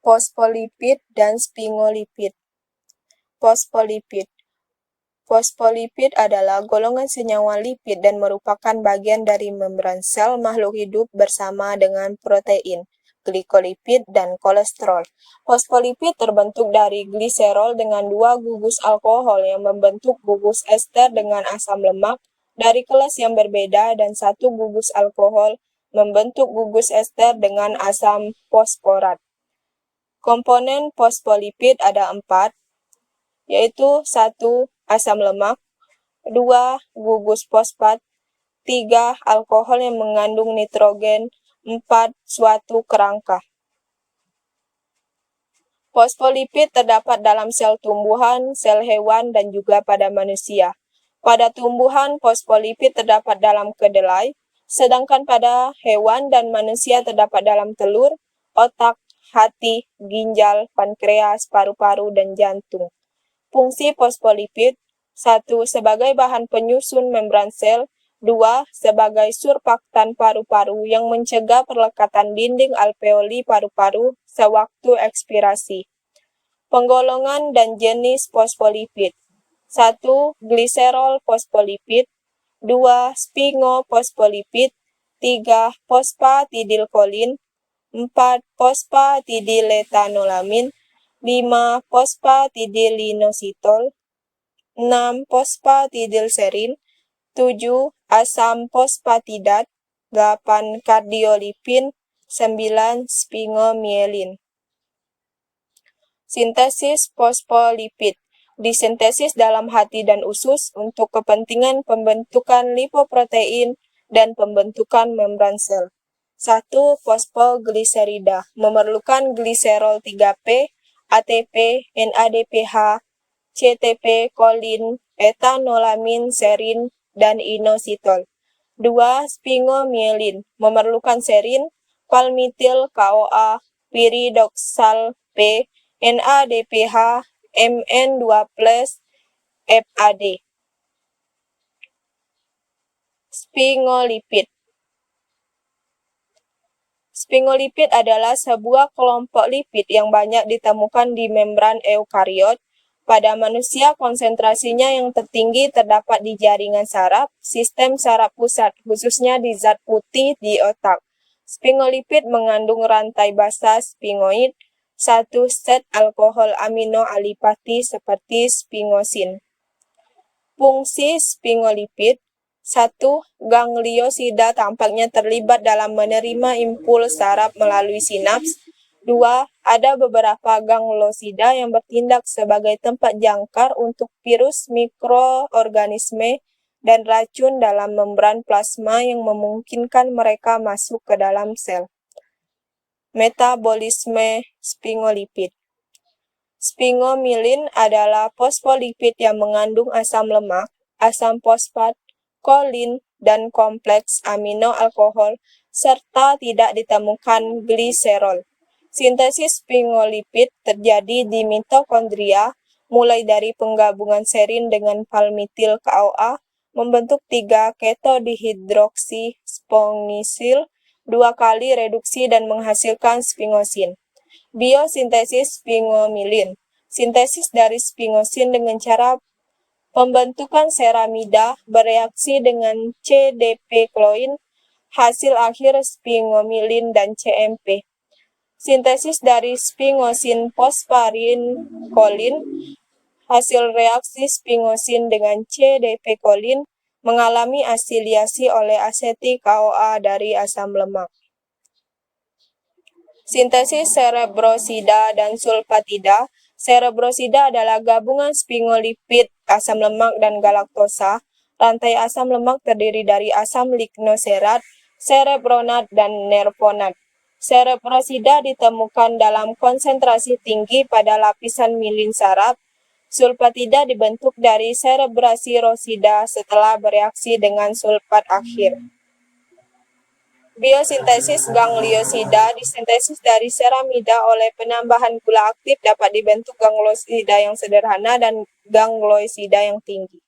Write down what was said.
Fosfolipid dan sphingolipid. Fosfolipid. Fosfolipid adalah golongan senyawa lipid dan merupakan bagian dari membran sel makhluk hidup bersama dengan protein, glikolipid, dan kolesterol. Fosfolipid terbentuk dari gliserol dengan 2 gugus alkohol yang membentuk gugus ester dengan asam lemak dari kelas yang berbeda dan 1 gugus alkohol membentuk gugus ester dengan asam fosforat. Komponen fosfolipid ada 4, yaitu 1. Asam lemak, 2. Gugus fosfat, 3. Alkohol yang mengandung nitrogen, 4. Suatu kerangka. Fosfolipid terdapat dalam sel tumbuhan, sel hewan, dan juga pada manusia. Pada tumbuhan, fosfolipid terdapat dalam kedelai, sedangkan pada hewan dan manusia terdapat dalam telur, otak, hati, ginjal, pankreas, paru-paru, dan jantung. Fungsi fosfolipid: 1. Sebagai bahan penyusun membran sel. 2. Sebagai surfaktan paru-paru yang mencegah perlekatan dinding alveoli paru-paru sewaktu ekspirasi. Penggolongan dan jenis fosfolipid: 1. Gliserol fosfolipid, 2. Sphingofosfolipid, 3. Fosfatidilkolin, 4. Fosfatidiletanolamin, 5. Fosfatidilinositol, 6. Fosfatidilserin, 7. Asam fosfatidat, 8. Kardiolipin, 9. Sphingomyelin. Sintesis fosfolipid disintesis dalam hati dan usus untuk kepentingan pembentukan lipoprotein dan pembentukan membran sel. 1. Fosfogliserida memerlukan gliserol 3P, ATP, NADPH, CTP, kolin, etanolamin, serin, dan inositol. 2. Sphingomyelin memerlukan serin, palmitil, KOA, piridoksal P, NADPH, Mn2+, FAD. Sphingolipid. Sphingolipid adalah sebuah kelompok lipid yang banyak ditemukan di membran eukariot. Pada manusia, konsentrasinya yang tertinggi terdapat di jaringan saraf, sistem saraf pusat, khususnya di zat putih di otak. Sphingolipid mengandung rantai basa sphingosine, 1 set alkohol amino alipati seperti sphingosine. Fungsi sphingolipid: 1. Gangliosida tampaknya terlibat dalam menerima impuls saraf melalui sinaps. 2. Ada beberapa gangliosida yang bertindak sebagai tempat jangkar untuk virus, mikroorganisme, dan racun dalam membran plasma yang memungkinkan mereka masuk ke dalam sel. Metabolisme sphingolipid. Sphingomyelin adalah fosfolipid yang mengandung asam lemak, asam fosfat, kolin, dan kompleks amino alkohol, serta tidak ditemukan gliserol. Sintesis sphingolipid terjadi di mitokondria, mulai dari penggabungan serin dengan palmitil KOA, membentuk 3 ketodihidroksi sphingosine, 2 kali reduksi dan menghasilkan sphingosine. Biosintesis sphingomyelin. Sintesis dari sphingosine dengan cara pembentukan ceramida bereaksi dengan CDP-kloin, hasil akhir sphingomyelin dan CMP. Sintesis dari sphingosine fosfarin kolin, hasil reaksi sphingosine dengan CDP-kolin mengalami asiliasi oleh asetik KOA dari asam lemak. Sintesis cerebrosida dan sulfatida. Cerebrosida adalah gabungan sphingolipid, asam lemak, dan galaktosa. Rantai asam lemak terdiri dari asam lignoserat, cerebronat, dan nervonat. Cerebrosida ditemukan dalam konsentrasi tinggi pada lapisan milin saraf. Sulfatida dibentuk dari cerebrasi rosida setelah bereaksi dengan sulfat akhir. Biosintesis gangliosida. Disintesis dari ceramida oleh penambahan gula aktif dapat dibentuk gangliosida yang sederhana dan gangliosida yang tinggi.